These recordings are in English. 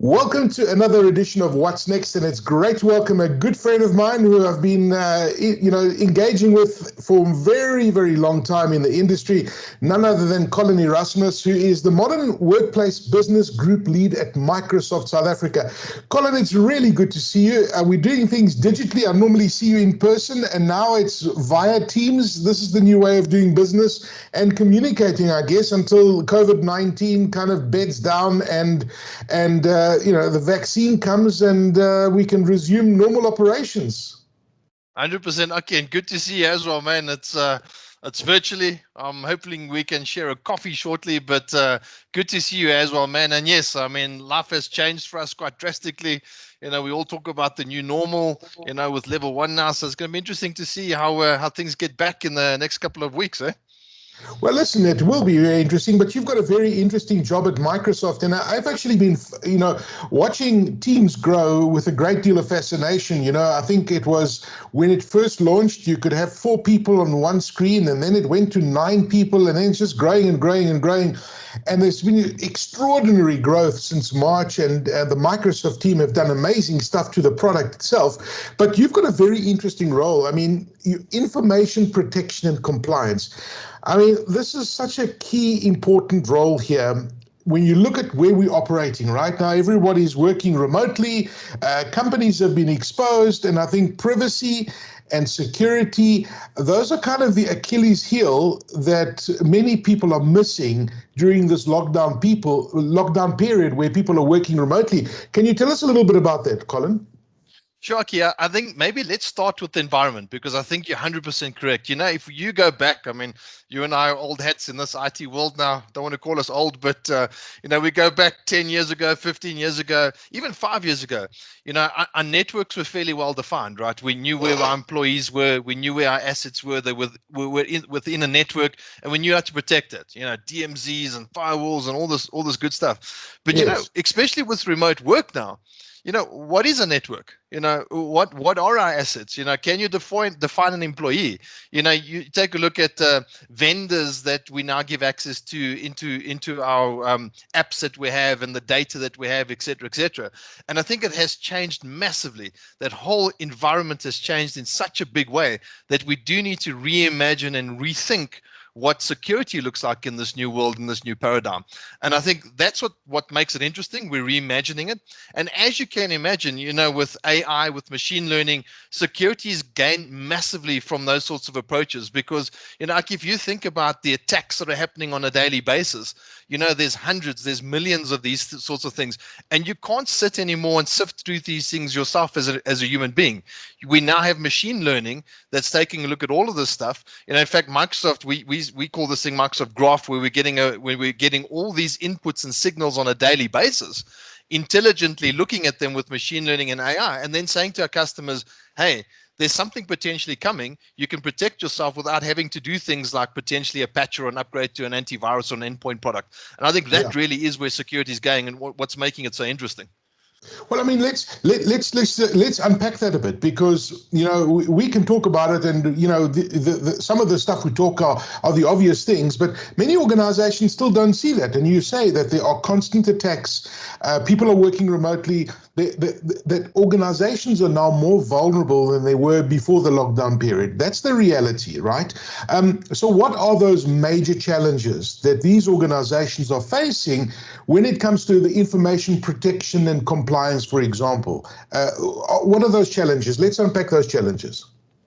Welcome to another edition of What's Next, and it's great to welcome a good friend of mine who I've been, engaging with for a very, very long time in the industry. None other than Colin Erasmus, who is the Modern Workplace Business Group Lead at Microsoft South Africa. Colin, it's really good to see you. We're doing things digitally. I normally see you in person, and now it's via Teams. This is the new way of doing business and communicating, I guess, until COVID-19 kind of beds down and the vaccine comes and we can resume normal operations. 100%. Okay, and good to see you as well, man. It's virtually. I'm hoping we can share a coffee shortly, but good to see you as well, man. And yes, I mean, life has changed for us quite drastically. We all talk about the new normal, with level 1 now. So it's going to be interesting to see how things get back in the next couple of weeks, eh? Well, listen, it will be very interesting, but you've got a very interesting job at Microsoft, and I've actually been, watching Teams grow with a great deal of fascination. I think it was when it first launched, you could have 4 people on one screen, and then it went to 9 people, and then it's just growing and growing and growing. And there's been extraordinary growth since March, and the Microsoft team have done amazing stuff to the product itself. But you've got a very interesting role. I mean, information protection and compliance. I mean, this is such a key, important role here. When you look at where we're operating right now, everybody's working remotely, companies have been exposed, and I think privacy and security, those are kind of the Achilles heel that many people are missing during this lockdown period where people are working remotely. Can you tell us a little bit about that, Colin? Sure, Aki. I think maybe let's start with the environment, because I think you're 100% correct. If you go back, I mean, you and I are old hats in this IT world now. Don't want to call us old, but, we go back 10 years ago, 15 years ago, even 5 years ago. Our networks were fairly well defined, right? We knew where our employees were. We knew where our assets were. They were within a network, and we knew how to protect it. DMZs and firewalls and all this good stuff. But, Yes. especially with remote work now, what is a network? What are our assets? Can you define an employee? You take a look at vendors that we now give access to into our apps that we have and the data that we have, et cetera, et cetera. And I think it has changed massively. That whole environment has changed in such a big way that we do need to reimagine and rethink what security looks like in this new world, in this new paradigm. And I think that's what makes it interesting. We're reimagining it. And as you can imagine, with AI, with machine learning, security is gained massively from those sorts of approaches, because, like if you think about the attacks that are happening on a daily basis, there's hundreds, there's millions of these sorts of things. And you can't sit anymore and sift through these things yourself as a human being. We now have machine learning that's taking a look at all of this stuff. In fact, Microsoft, we call this thing Microsoft Graph, where we're getting all these inputs and signals on a daily basis, intelligently looking at them with machine learning and AI, and then saying to our customers, hey, there's something potentially coming. You can protect yourself without having to do things like potentially a patch or an upgrade to an antivirus or an endpoint product. And I think that really is where security is going, and what's making it so interesting. Well, I mean, let's unpack that a bit, because we can talk about it, and some of the stuff we talk are the obvious things, but many organizations still don't see that. And you say that there are constant attacks, people are working remotely, that organizations are now more vulnerable than they were before the lockdown period. That's the reality, right? So what are those major challenges that these organizations are facing when it comes to the information protection and compliance, for example? What are those challenges? Let's unpack those challenges.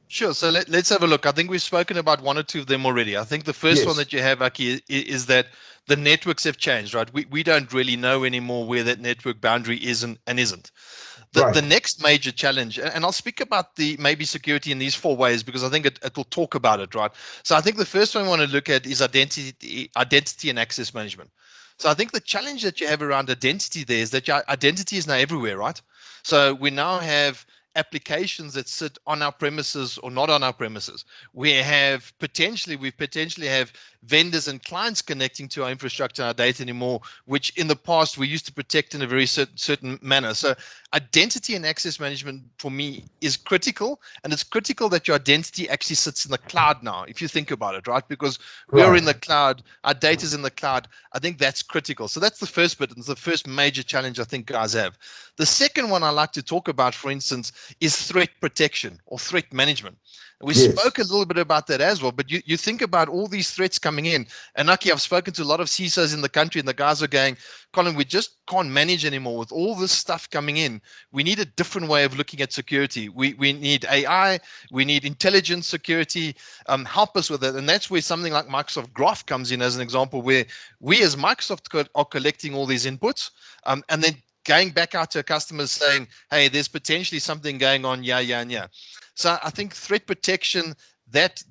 Sure. So let's have a look. I think we've spoken about one or two of them already. I think the first one that you have, Aki, is that the networks have changed, right? We don't really know anymore where that network boundary is and isn't. The next major challenge, and I'll speak about the maybe security in these 4 ways, because I think it will talk about it, right? So I think the first one I want to look at is identity and access management. So I think the challenge that you have around identity there is that your identity is now everywhere, right? So we now have applications that sit on our premises or not on our premises. We potentially have vendors and clients connecting to our infrastructure and our data anymore, which in the past we used to protect in a very certain manner. So identity and access management for me is critical, and it's critical that your identity actually sits in the cloud now, if you think about it, right? Because we're in the cloud, our data is in the cloud. I think that's critical. So that's the first bit, and it's the first major challenge I think guys have. The second one I like to talk about, for instance, is threat protection or threat management. We spoke a little bit about that as well, but you think about all these threats coming in, and Aki, I've spoken to a lot of CISOs in the country, and the guys are going, Colin, we just can't manage anymore with all this stuff coming in. We need a different way of looking at security. We need AI, we need intelligence security, help us with it. And that's where something like Microsoft Graph comes in as an example, where we as Microsoft are collecting all these inputs, and then going back out to customers saying, hey, there's potentially something going on, yeah. So I think threat protection, that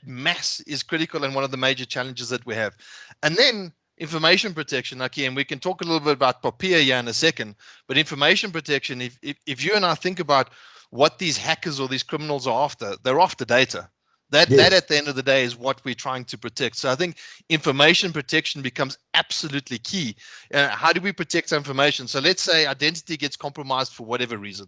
mass is critical and one of the major challenges that we have. And then information protection, okay, and we can talk a little bit about POPIA here in a second, but information protection, if you and I think about what these hackers or these criminals are after, they're after data. That at the end of the day is what we're trying to protect. So I think information protection becomes absolutely key. How do we protect our information? So let's say identity gets compromised for whatever reason.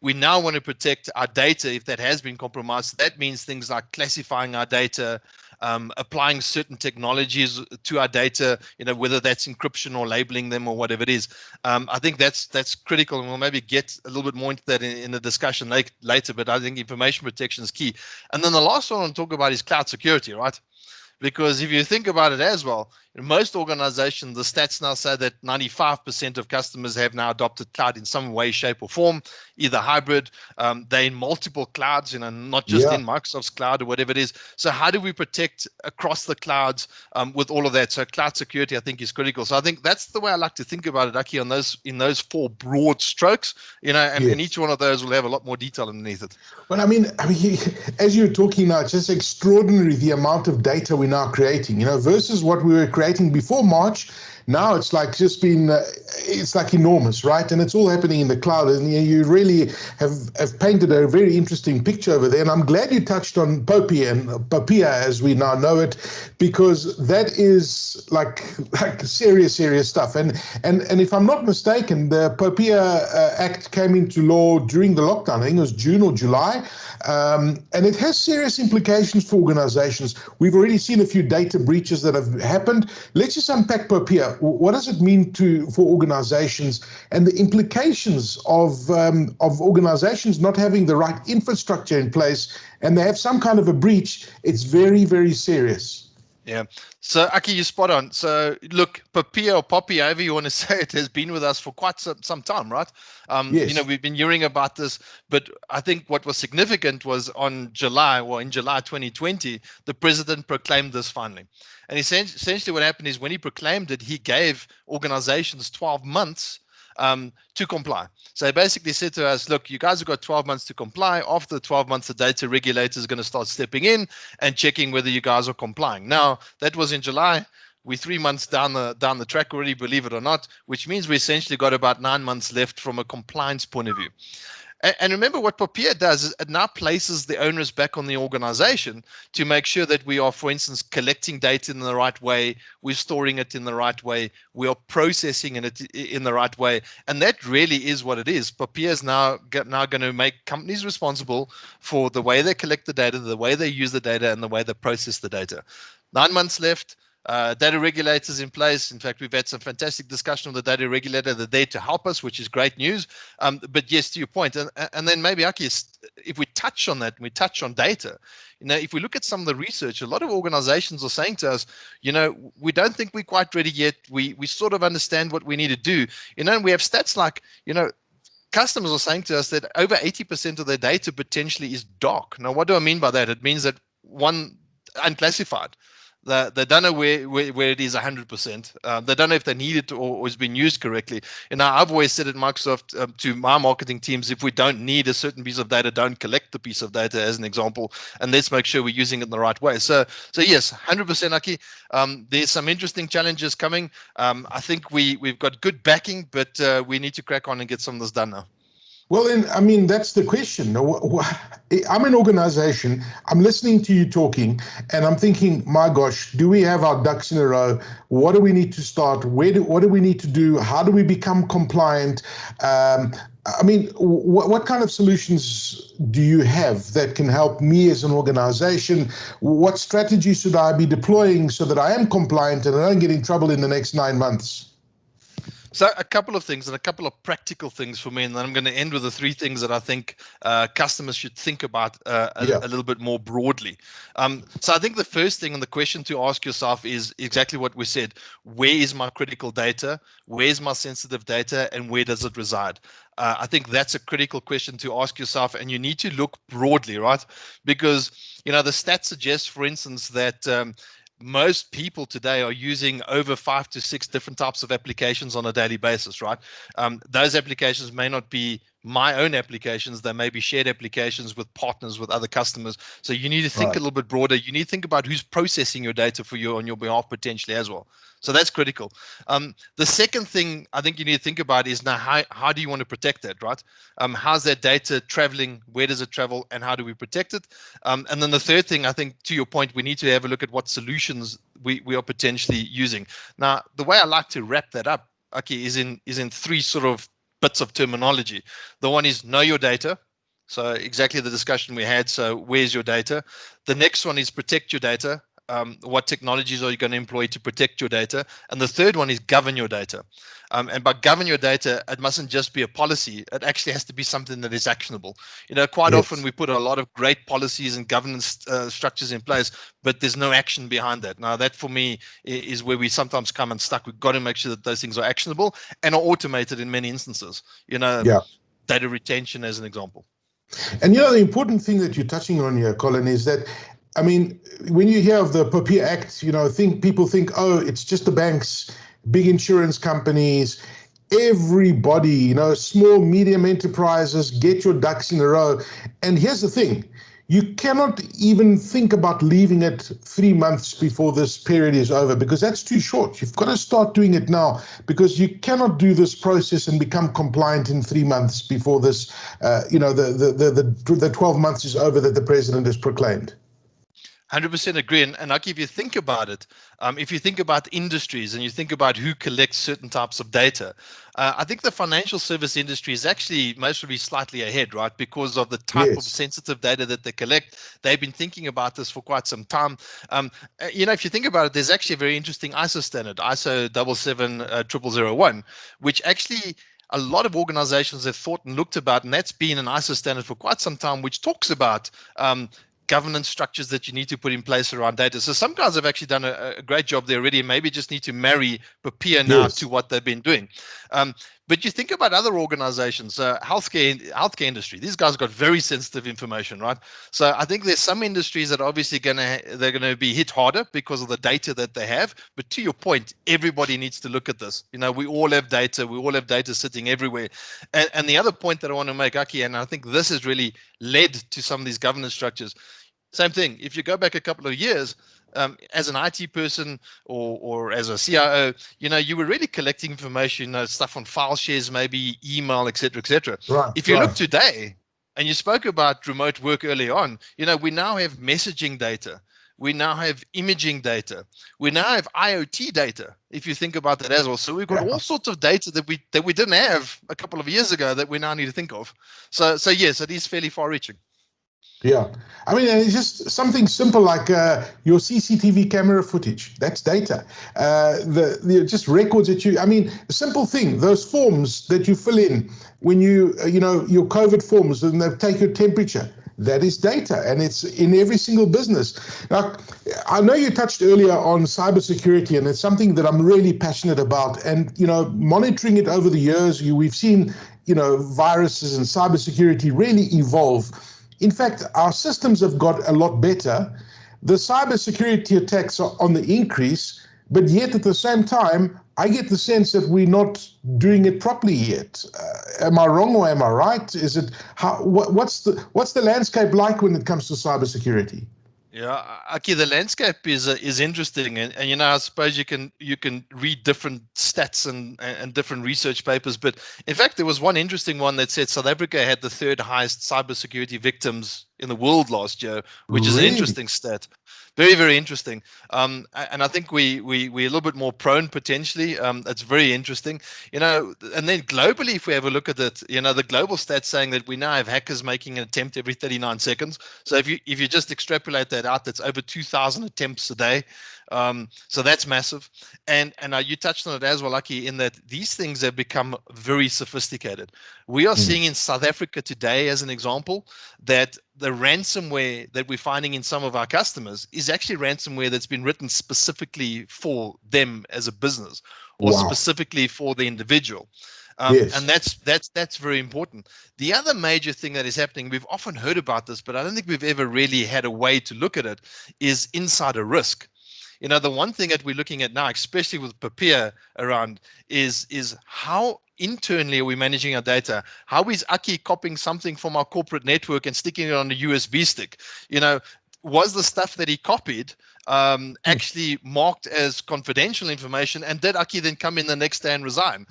We now want to protect our data if that has been compromised. That means things like classifying our data, applying certain technologies to our data, whether that's encryption or labeling them or whatever it is. I think that's critical, and we'll maybe get a little bit more into that in the discussion later, but I think information protection is key. And then the last one I want to talk about is cloud security, right? Because if you think about it as well, in most organizations, the stats now say that 95% of customers have now adopted cloud in some way, shape, or form, either hybrid. They're in multiple clouds, not just in Microsoft's cloud or whatever it is. So how do we protect across the clouds with all of that? So cloud security, I think, is critical. So I think that's the way I like to think about it, Aki, in those four broad strokes, and each one of those will have a lot more detail underneath it. Well, I mean, as you're talking now, it's just extraordinary the amount of data we're now creating, versus what we were creating before March. Now it's like just been, it's like enormous, right? And it's all happening in the cloud. And you really have painted a very interesting picture over there. And I'm glad you touched on POPIA and POPIA as we now know it, because that is like serious stuff. And if I'm not mistaken, the POPIA Act came into law during the lockdown. I think it was June or July. And it has serious implications for organizations. We've already seen a few data breaches that have happened. Let's just unpack POPIA. What does it mean for organizations, and the implications of organizations not having the right infrastructure in place, and they have some kind of a breach? It's very, very serious. Yeah. So, Aki, you're spot on. So, look, POPIA or POPIA, however you want to say it, has been with us for quite some time, right? Yes. We've been hearing about this, but I think what was significant was in July 2020, the president proclaimed this finally. And essentially what happened is when he proclaimed it, he gave organizations 12 months to comply. So he basically said to us, look, you guys have got 12 months to comply. After the 12 months, the data regulator is going to start stepping in and checking whether you guys are complying. Now, that was in July. We're 3 months down the track already, believe it or not, which means we essentially got about 9 months left from a compliance point of view. And remember what POPIA does is it now places the onus back on the organization to make sure that we are, for instance, collecting data in the right way, we're storing it in the right way, we are processing it in the right way. And that really is what it is. POPIA is now going to make companies responsible for the way they collect the data, the way they use the data, and the way they process the data. 9 months left. Data regulators in place. In fact, we've had some fantastic discussion with the data regulator. They're there to help us, which is great news. But yes, to your point, and then maybe, Aki, if we touch on that, we touch on data. If we look at some of the research, a lot of organizations are saying to us, we don't think we're quite ready yet. We sort of understand what we need to do. And we have stats like, customers are saying to us that over 80% of their data potentially is dark. Now, what do I mean by that? It means that one, unclassified. They don't know where it is 100%. They don't know if they need it or it's been used correctly. And I've always said at Microsoft to my marketing teams, if we don't need a certain piece of data, don't collect the piece of data as an example, and let's make sure we're using it in the right way. So yes, 100%, Aki. There's some interesting challenges coming. I think we've got good backing, but we need to crack on and get some of this done now. Well, then, I mean, that's the question. I'm an organization, I'm listening to you talking, and I'm thinking, my gosh, do we have our ducks in a row? What do we need to start? What do we need to do? How do we become compliant? I mean, what kind of solutions do you have that can help me as an organization? What strategy should I be deploying so that I am compliant and I don't get in trouble in the next 9 months? So a couple of things and a couple of practical things for me, and then I'm going to end with the three things that I think customers should think about a little bit more broadly. So I think the first thing and the question to ask yourself is exactly what we said. Where is my critical data? Where's my sensitive data? And where does it reside? I think that's a critical question to ask yourself, and you need to look broadly, right? Because, the stats suggest, for instance, that most people today are using over 5 to 6 different types of applications on a daily basis, right? Those applications may not be my own applications. They may be shared applications with partners, with other customers. So you need to think a little bit broader. You need to think about who's processing your data for you on your behalf potentially as well. So that's critical. The second thing I think you need to think about is now how do you want to protect that, right? How's that data traveling? Where does it travel? And how do we protect it? And then the third thing, I think, to your point, we need to have a look at what solutions we are potentially using. Now, the way I like to wrap that up, okay, is in three sort of bits of terminology. The one is know your data. So exactly the discussion we had. So where's your data? The next one is protect your data. What technologies are you going to employ to protect your data? And the third one is govern your data. And by govern your data, it mustn't just be a policy. It actually has to be something that is actionable. Quite often we put a lot of great policies and governance structures in place, but there's no action behind that. Now, that for me is where we sometimes come unstuck. We've got to make sure that those things are actionable and are automated in many instances. Data retention as an example. And the important thing that you're touching on here, Colin, is that, I mean, when you hear of the POPIA Act, people think, oh, it's just the banks, big insurance companies, everybody, small, medium enterprises, get your ducks in a row. And here's the thing. You cannot even think about leaving it 3 months before this period is over, because that's too short. You've got to start doing it now, because you cannot do this process and become compliant in 3 months before this, the 12 months is over that the president has proclaimed. 100% agree. And like, if you think about it, if you think about industries and you think about who collects certain types of data, I think the financial service industry is actually mostly slightly ahead, right? Because of the type of sensitive data that they collect. They've been thinking about this for quite some time. If you think about it, there's actually a very interesting ISO standard, ISO 77001, which actually a lot of organizations have thought and looked about, and that's been an ISO standard for quite some time, which talks about governance structures that you need to put in place around data. So some guys have actually done a great job there already, and maybe just need to marry POPIA now to what they've been doing. But you think about other organizations, healthcare industry. These guys got very sensitive information, right? So I think there's some industries that are obviously they're gonna be hit harder because of the data that they have. But to your point, everybody needs to look at this. We all have data. We all have data sitting everywhere. And the other point that I want to make, Aki, and I think this has really led to some of these governance structures. Same thing. If you go back a couple of years, as an IT person or as a CIO, you were really collecting information, stuff on file shares, maybe email, et cetera, et cetera. If you look today, and you spoke about remote work early on, we now have messaging data. We now have imaging data. We now have IoT data, if you think about that as well. So we've got all sorts of data that we didn't have a couple of years ago that we now need to think of. So yes, it is fairly far-reaching. Yeah. I mean, it's just something simple like your CCTV camera footage. That's data. The just records that a simple thing, those forms that you fill in when your COVID forms and they take your temperature. That is data, and it's in every single business. Now, I know you touched earlier on cybersecurity, and it's something that I'm really passionate about. And, monitoring it over the years, we've seen, viruses and cybersecurity really evolve. In fact, our systems have got a lot better. The cybersecurity attacks are on the increase, but yet at the same time, I get the sense that we're not doing it properly yet. Am I wrong or am I right? Is it what's the landscape like when it comes to cybersecurity? Yeah, Aki, the landscape is interesting, and I suppose you can read different stats and different research papers, but in fact, there was one interesting one that said South Africa had the third highest cybersecurity victims in the world last year, which is an Really? interesting stat. Very, very interesting. And I think we're a little bit more prone potentially. That's very interesting. And then globally, if we have a look at it, the global stats saying that we now have hackers making an attempt every 39 seconds. So if you just extrapolate that out, that's over 2,000 attempts a day. So that's massive. And you touched on it as well, Lucky, in that these things have become very sophisticated. We are Mm. seeing in South Africa today, as an example, that the ransomware that we're finding in some of our customers is actually ransomware that's been written specifically for them as a business or Wow. specifically for the individual. And Yes. that's very important. The other major thing that is happening, we've often heard about this, but I don't think we've ever really had a way to look at it, is insider risk. The one thing that we're looking at now, especially with POPIA around, is how internally are we managing our data? How is Aki copying something from our corporate network and sticking it on a USB stick? Was the stuff that he copied Mm. actually marked as confidential information? And did Aki then come in the next day and resign?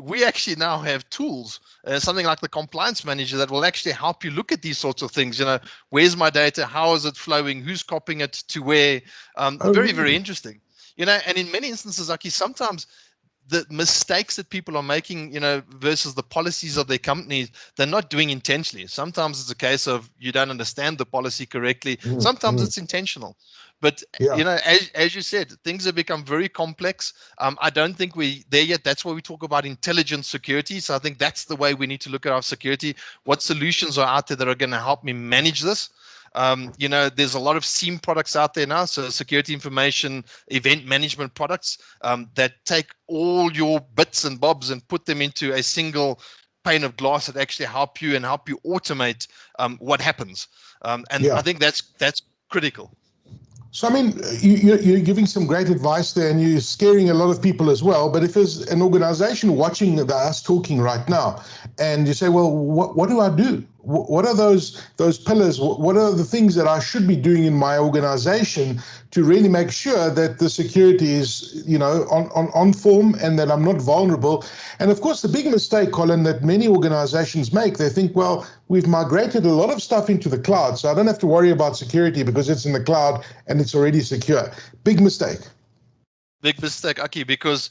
We actually now have tools, something like the compliance manager, that will actually help you look at these sorts of things. Where's my data? How is it flowing? Who's copying it to where? Oh, Very, very really? interesting. And in many instances, Aki, sometimes the mistakes that people are making, versus the policies of their companies, they're not doing intentionally. Sometimes it's a case of you don't understand the policy correctly. Mm, Sometimes mm. it's intentional. But Yeah. as you said, things have become very complex. I don't think we there yet. That's why we talk about intelligent security. So I think that's the way we need to look at our security. What solutions are out there that are going to help me manage this? There's a lot of SIEM products out there now, so security information event management products, that take all your bits and bobs and put them into a single pane of glass that actually help you and help you automate what happens. And I Yeah. think that's critical. So, I mean, you're giving some great advice there, and you're scaring a lot of people as well. But if there's an organization watching us talking right now, and you say, well, what do I do? What are those pillars? What are the things that I should be doing in my organization to really make sure that the security is, on form, and that I'm not vulnerable? And of course, the big mistake, Colin, that many organizations make, they think, well, we've migrated a lot of stuff into the cloud, so I don't have to worry about security because it's in the cloud and it's already secure. Big mistake. Big mistake, Aki, because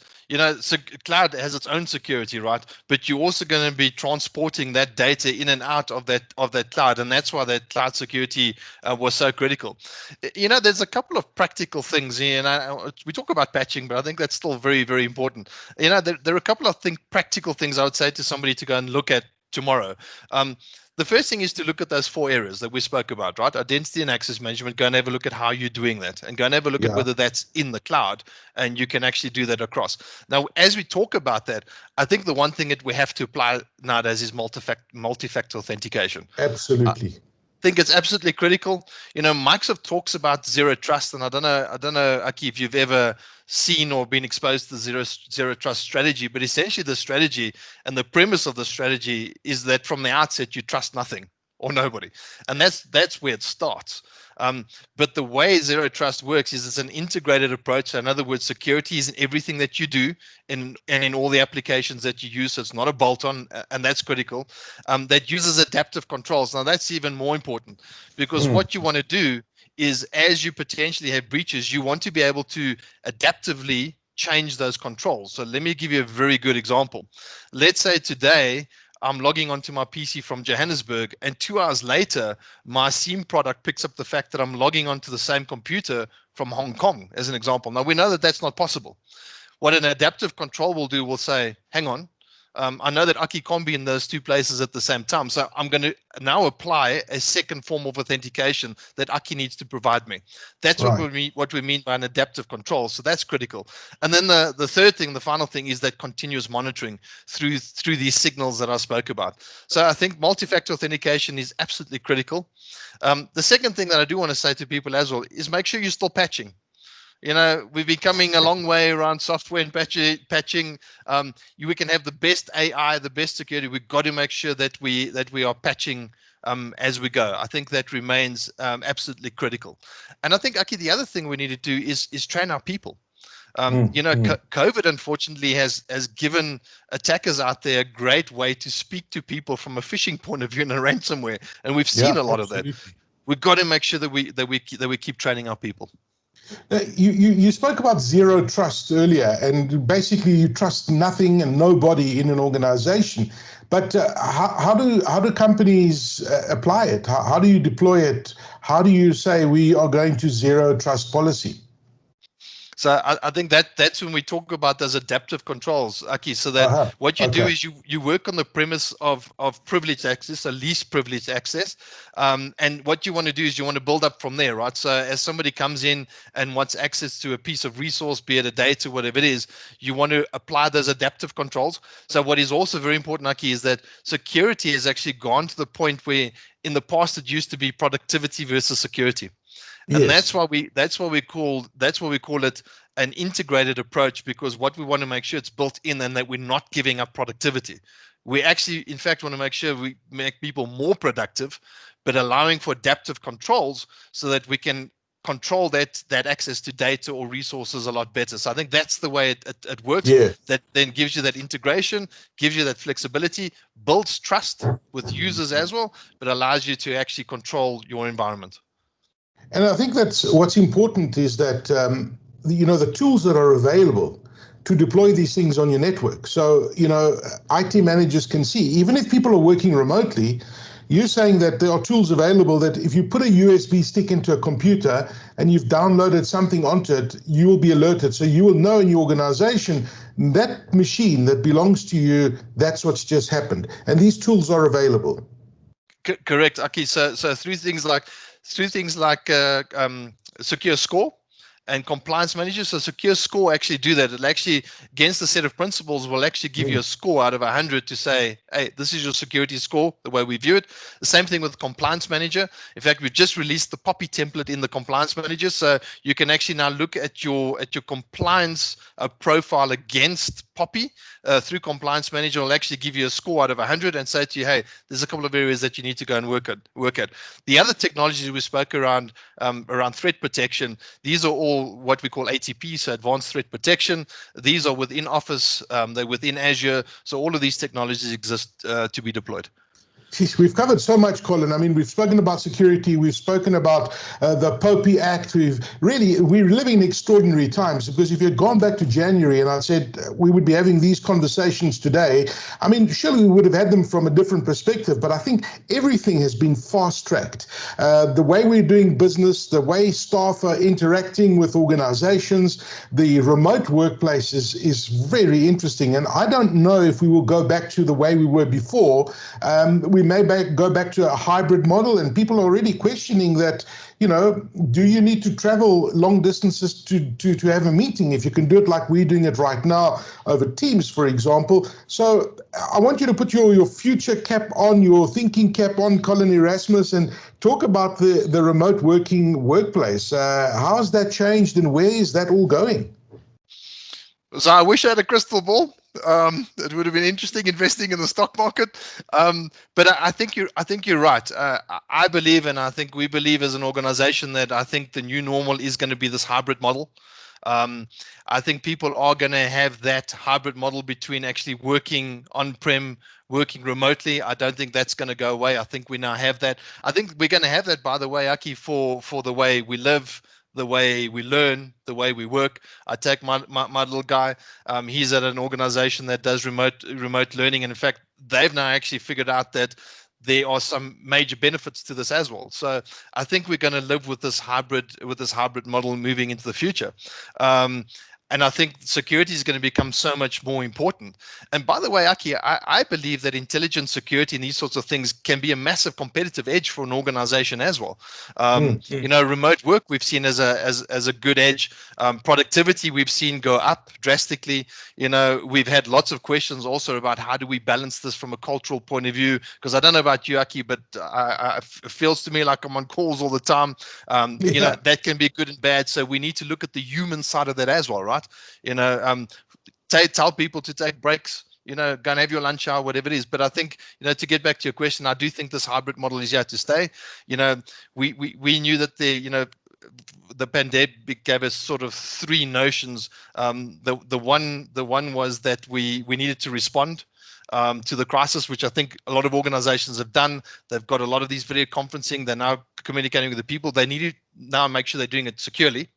so cloud has its own security, right? But you're also going to be transporting that data in and out of that cloud, and that's why that cloud security was so critical. There's a couple of practical things here, and we talk about patching, but I think that's still very, very important. There are a couple of practical things I would say to somebody to go and look at tomorrow. Um, the first thing is to look at those 4 areas that we spoke about, right? Identity and access management. Go and have a look at how you're doing that, and go and have a look at Yeah, whether that's in the cloud and you can actually do that across. Now, as we talk about that, I think the one thing that we have to apply nowadays is multi-factor authentication. I absolutely. think it's absolutely critical. Microsoft talks about zero trust, and I don't know, Aki, if you've ever seen or been exposed to the zero trust strategy, but essentially the strategy and the premise of the strategy is that from the outset you trust nothing or nobody, and that's where it starts. Um, but the way zero trust works is it's an integrated approach. So in other words, security is in everything that you do and in all the applications that you use. So it's not a bolt-on, and that's critical. That uses adaptive controls. Now that's even more important, because Mm. what you want to do is, as you potentially have breaches, you want to be able to adaptively change those controls. So let me give you a very good example. Let's say today I'm logging onto my PC from Johannesburg, and 2 hours later, my SIEM product picks up the fact that I'm logging onto the same computer from Hong Kong, as an example. Now, we know that that's not possible. What an adaptive control will do will say, hang on, I know that Aki can't be in those two places at the same time. So I'm going to now apply a second form of authentication that Aki needs to provide me. That's Right. what we mean by an adaptive control. So that's critical. And then the third thing, the final thing, is that continuous monitoring through these signals that I spoke about. So I think multi-factor authentication is absolutely critical. The second thing that I do want to say to people as well is make sure you're still patching. We've been coming a long way around software and patching. We can have the best AI, the best security. We've got to make sure that we are patching as we go. I think that remains absolutely critical. And I think, Aki, the other thing we need to do is train our people. COVID unfortunately has given attackers out there a great way to speak to people from a phishing point of view and a ransomware, and we've seen a lot of that. We've got to make sure that we keep training our people. You spoke about zero trust earlier, and basically you trust nothing and nobody in an organization. But how do companies apply it? How do you deploy it? How do you say we are going to zero trust policy? So I think that's when we talk about those adaptive controls, Aki. So that what you do is you work on the premise of privileged access, so least privileged access, and what you want to do is you want to build up from there, right? So as somebody comes in and wants access to a piece of resource, be it a data, whatever it is, you want to apply those adaptive controls. So what is also very important, Aki, is that security has actually gone to the point where in the past it used to be productivity versus security. And that's why we call it an integrated approach, because what we want to make sure it's built in and that we're not giving up productivity. We actually, in fact, want to make sure we make people more productive, but allowing for adaptive controls so that we can control that access to data or resources a lot better. So I think that's the way it works. That then gives you that integration, gives you that flexibility, builds trust with users as well, but allows you to actually control your environment. And I think that's what's important is that, the tools that are available to deploy these things on your network. So, IT managers can see, even if people are working remotely, you're saying that there are tools available that if you put a USB stick into a computer and you've downloaded something onto it, you will be alerted. So you will know in your organization, that machine that belongs to you, that's what's just happened. And these tools are available. Correct, Aki. So through things like secure score and compliance manager. So secure score actually do that. It'll actually, against the set of principles, will actually give you a score out of 100 to say, hey, this is your security score, the way we view it. The same thing with compliance manager. In fact, we've just released the POPIA template in the compliance manager. So you can actually now look at your compliance profile against POPIA through compliance manager. Will actually give you a score out of 100 and say to you, hey, there's a couple of areas that you need to go and work at. The other technologies we spoke around threat protection, these are all what we call ATP, so advanced threat protection. These are within Office, they're within Azure. So all of these technologies exist to be deployed. We've covered so much, Colin. I mean, we've spoken about security. We've spoken about the POPIA Act. We're living in extraordinary times, because if you had gone back to January and I said we would be having these conversations today, I mean, surely we would have had them from a different perspective. But I think everything has been fast-tracked. The way we're doing business, the way staff are interacting with organizations, the remote workplace is very interesting. And I don't know if we will go back to the way we were before. We may go back to a hybrid model, and people are already questioning that, do you need to travel long distances to have a meeting if you can do it like we're doing it right now over Teams, for example? So I want you to put your future cap on, your thinking cap on, Colin Erasmus, and talk about the remote working workplace. How has that changed, and where is that all going? So I wish I had a crystal ball. It would have been interesting investing in the stock market. But I think you're right. I believe, and I think we believe as an organization, that I think the new normal is going to be this hybrid model. I think people are going to have that hybrid model between actually working on-prem, working remotely. I don't think that's going to go away. I think we now have that. I think we're going to have that, by the way, Aki, for the way we live, the way we learn, the way we work. I take my little guy. He's at an organization that does remote learning, and in fact, they've now actually figured out that there are some major benefits to this as well. So I think we're going to live with this hybrid model moving into the future. And I think security is going to become so much more important. And by the way, Aki, I believe that intelligence, security, and these sorts of things can be a massive competitive edge for an organization as well. Remote work we've seen as a good edge. Productivity we've seen go up drastically. We've had lots of questions also about how do we balance this from a cultural point of view. Because I don't know about you, Aki, but it feels to me like I'm on calls all the time. That can be good and bad. So we need to look at the human side of that as well, right? Tell people to take breaks. go and have your lunch hour, whatever it is. But I think, to get back to your question, I do think this hybrid model is here to stay. We knew that the pandemic gave us sort of three notions. The one was that we needed to respond to the crisis, which I think a lot of organizations have done. They've got a lot of these video conferencing. They're now communicating with the people. They need to now make sure they're doing it securely.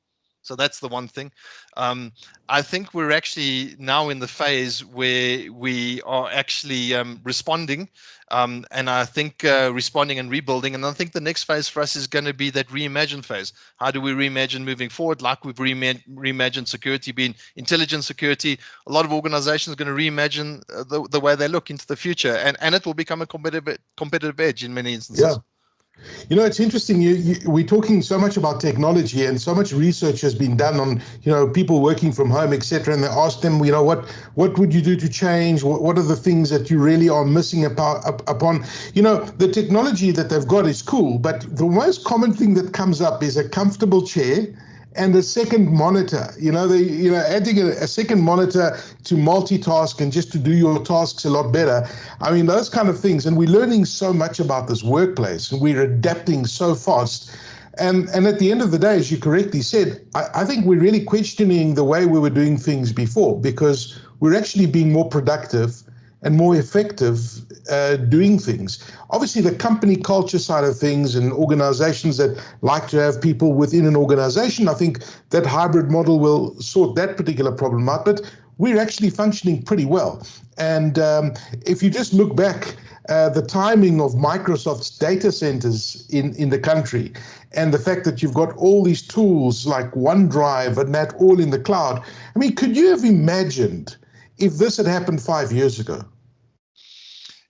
So that's the one thing. I think we're actually now in the phase where we are actually responding, and I think responding and rebuilding. And I think the next phase for us is going to be that reimagine phase. How do we reimagine moving forward? Like we've reimagined security being intelligent security. A lot of organizations are going to reimagine the way they look into the future, and it will become a competitive edge in many instances. Yeah. It's interesting. We're talking so much about technology, and so much research has been done on, people working from home, etc. And they ask them, what would you do to change? What are the things that you really are missing upon? The technology that they've got is cool, but the most common thing that comes up is a comfortable chair and a second monitor. Adding a second monitor to multitask and just to do your tasks a lot better. I mean, those kind of things. And we're learning so much about this workplace, and we're adapting so fast. And at the end of the day, as you correctly said, I think we're really questioning the way we were doing things before, because we're actually being more productive and more effective doing things. Obviously, the company culture side of things and organizations that like to have people within an organization, I think that hybrid model will sort that particular problem out. But we're actually functioning pretty well. And if you just look back, the timing of Microsoft's data centers in the country, and the fact that you've got all these tools like OneDrive and that all in the cloud. I mean, could you have imagined if this had happened 5 years ago?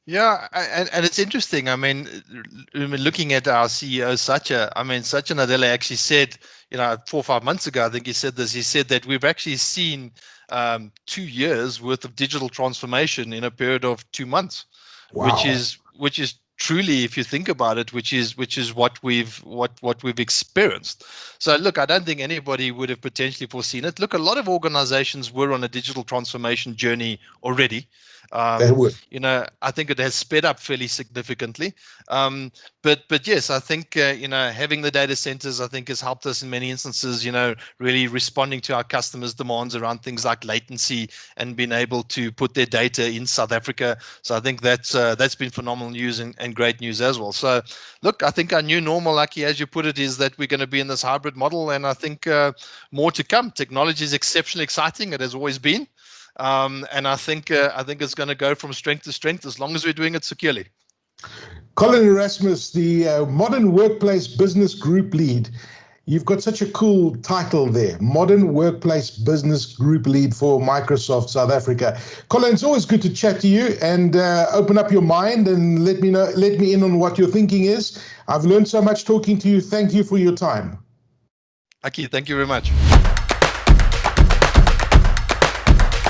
Yeah, and it's interesting. I mean, looking at our CEO, Satya Nadella actually said, 4 or 5 months ago, I think he said this. He said that we've actually seen 2 years worth of digital transformation in a period of 2 months, Wow. which is truly, if you think about it, which is what we've experienced. So look, I don't think anybody would have potentially foreseen it. Look, a lot of organizations were on a digital transformation journey already. They would. I think it has sped up fairly significantly. But yes, I think having the data centers, I think, has helped us in many instances. Really responding to our customers' demands around things like latency and being able to put their data in South Africa. So I think that's been phenomenal news and great news as well. So look, I think our new normal, Lucky, as you put it, is that we're going to be in this hybrid model, and I think more to come. Technology is exceptionally exciting. It has always been. And I think it's going to go from strength to strength as long as we're doing it securely. Colin Erasmus, the Modern Workplace Business Group Lead. You've got such a cool title there, Modern Workplace Business Group Lead for Microsoft South Africa. Colin, it's always good to chat to you and open up your mind and let me in on what your thinking is. I've learned so much talking to you. Thank you for your time. Aki, thank you very much.